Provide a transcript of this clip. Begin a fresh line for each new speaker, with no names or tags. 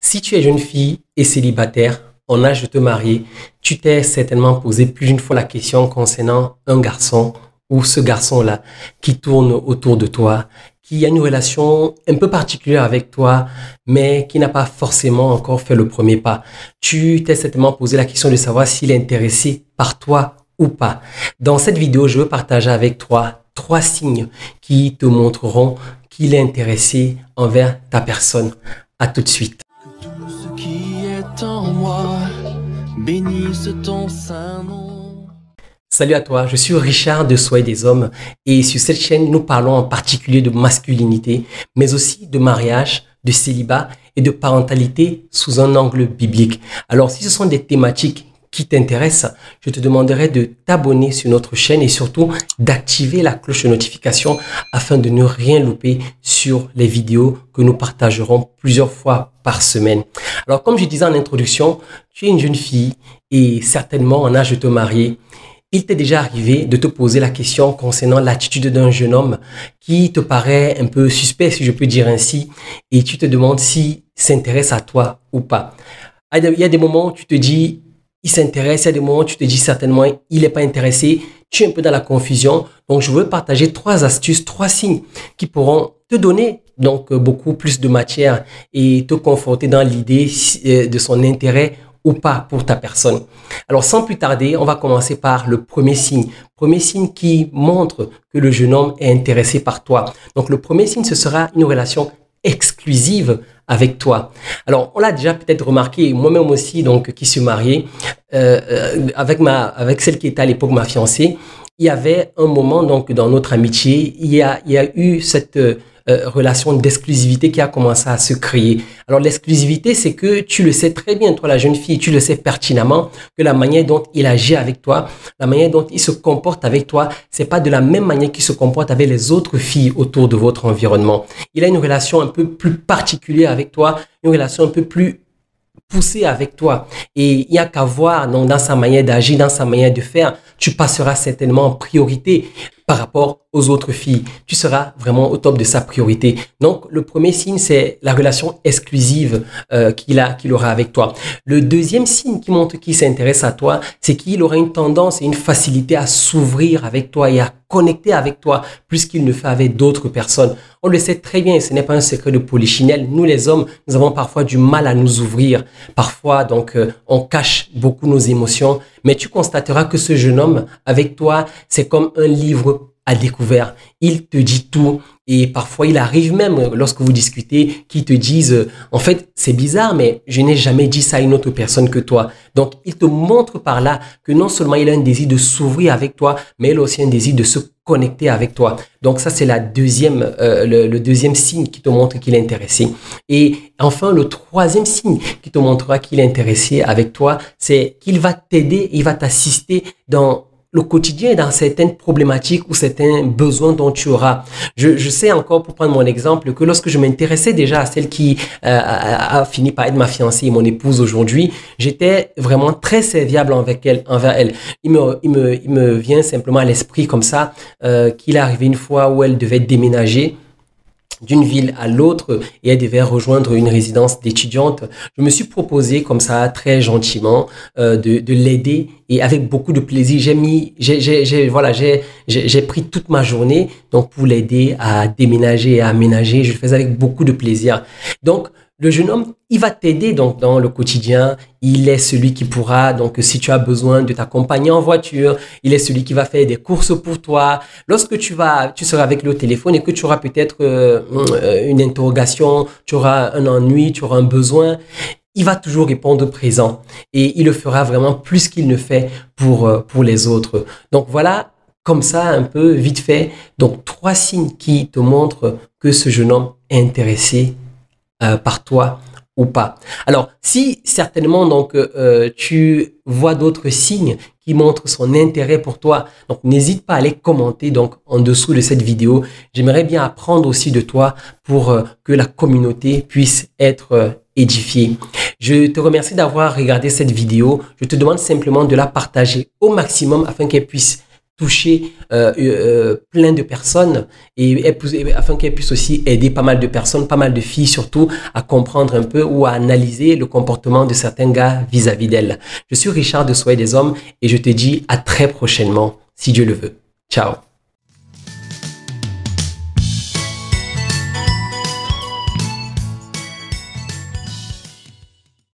Si tu es jeune fille et célibataire, en âge de te marier, tu t'es certainement posé plus d'une fois la question concernant un garçon ou ce garçon-là qui tourne autour de toi, qui a une relation un peu particulière avec toi, mais qui n'a pas forcément encore fait le premier pas. Tu t'es certainement posé la question de savoir s'il est intéressé par toi ou pas. Dans cette vidéo, je veux partager avec toi 3 signes qui te montreront qu'il est intéressé envers ta personne. À tout de suite.
Tout ce qui est en moi, bénisse ton saint nom.
Salut à toi, je suis Richard de Soyez des Hommes et sur cette chaîne, nous parlons en particulier de masculinité, mais aussi de mariage, de célibat et de parentalité sous un angle biblique. Alors, si ce sont des thématiques qui t'intéressent, je te demanderai de t'abonner sur notre chaîne et surtout d'activer la cloche de notification afin de ne rien louper sur les vidéos que nous partagerons plusieurs fois par semaine. Alors, comme je disais en introduction, tu es une jeune fille et certainement en âge de te marier. Il t'est déjà arrivé de te poser la question concernant l'attitude d'un jeune homme qui te paraît un peu suspect, si je peux dire ainsi, et tu te demandes s'il s'intéresse à toi ou pas. Il y a des moments où tu te dis, il s'intéresse, il y a des moments où tu te dis certainement, il n'est pas intéressé, tu es un peu dans la confusion. Donc, je veux partager 3 astuces, 3 signes qui pourront te donner donc beaucoup plus de matière et te conforter dans l'idée de son intérêt ou pas pour ta personne. Alors, sans plus tarder, on va commencer par le premier signe. Premier signe qui montre que le jeune homme est intéressé par toi. Donc, le premier signe, ce sera une relation exclusive avec toi. Alors, on l'a déjà peut-être remarqué, moi-même aussi, donc, qui suis marié, avec celle qui était à l'époque ma fiancée, il y avait un moment, donc, dans notre amitié, il y a eu cette relation d'exclusivité qui a commencé à se créer. Alors, l'exclusivité, c'est que tu le sais très bien, toi, la jeune fille, tu le sais pertinemment que la manière dont il agit avec toi, la manière dont il se comporte avec toi, c'est pas de la même manière qu'il se comporte avec les autres filles autour de votre environnement. Il a une relation un peu plus particulière avec toi, une relation un peu plus poussée avec toi. Et il n'y a qu'à voir donc, dans sa manière d'agir, dans sa manière de faire, tu passeras certainement en priorité par rapport aux autres filles. Tu seras vraiment au top de sa priorité. Donc, le premier signe, c'est la relation exclusive qu'il aura avec toi. Le deuxième signe qui montre qu'il s'intéresse à toi, c'est qu'il aura une tendance et une facilité à s'ouvrir avec toi et à connecter avec toi plus qu'il ne fait avec d'autres personnes. On le sait très bien, ce n'est pas un secret de polichinelle. Nous, les hommes, nous avons parfois du mal à nous ouvrir. Parfois, donc, on cache beaucoup nos émotions. Mais tu constateras que ce jeune homme, avec toi, c'est comme un livre à découvert. Il te dit tout et parfois il arrive même lorsque vous discutez qu'ils te disent en fait c'est bizarre mais je n'ai jamais dit ça à une autre personne que toi. Donc il te montre par là que non seulement il a un désir de s'ouvrir avec toi mais il a aussi un désir de se connecter avec toi. Donc ça c'est le deuxième signe qui te montre qu'il est intéressé. Et enfin le troisième signe qui te montrera qu'il est intéressé avec toi, c'est qu'il va t'aider, il va t'assister dans le quotidien, dans certaines problématiques ou certains besoins dont tu auras. Je sais encore, pour prendre mon exemple, que lorsque je m'intéressais déjà à celle qui a fini par être ma fiancée et mon épouse aujourd'hui, j'étais vraiment très serviable envers elle. Il me vient simplement à l'esprit comme ça qu'il est arrivé une fois où elle devait déménager d'une ville à l'autre et elle devait rejoindre une résidence d'étudiante. Je me suis proposé comme ça très gentiment de l'aider et avec beaucoup de plaisir. J'ai pris toute ma journée donc pour l'aider à déménager et à aménager. Je le faisais avec beaucoup de plaisir. Donc le jeune homme, il va t'aider donc dans le quotidien. Il est celui qui pourra, donc si tu as besoin de t'accompagner en voiture, il est celui qui va faire des courses pour toi. Lorsque tu seras avec lui au téléphone et que tu auras peut-être une interrogation, tu auras un ennui, tu auras un besoin, il va toujours répondre présent et il le fera vraiment plus qu'il ne fait pour les autres. Donc voilà, comme ça un peu vite fait. Donc 3 signes qui te montrent que ce jeune homme est intéressé par toi ou pas. Alors, si certainement donc tu vois d'autres signes qui montrent son intérêt pour toi, donc n'hésite pas à les commenter donc en dessous de cette vidéo. J'aimerais bien apprendre aussi de toi pour que la communauté puisse être édifiée. Je te remercie d'avoir regardé cette vidéo. Je te demande simplement de la partager au maximum afin qu'elle puisse toucher plein de personnes et afin qu'elle puisse aussi aider pas mal de personnes, pas mal de filles surtout, à comprendre un peu ou à analyser le comportement de certains gars vis-à-vis d'elle. Je suis Richard de Soyez des Hommes et je te dis à très prochainement, si Dieu le veut. Ciao.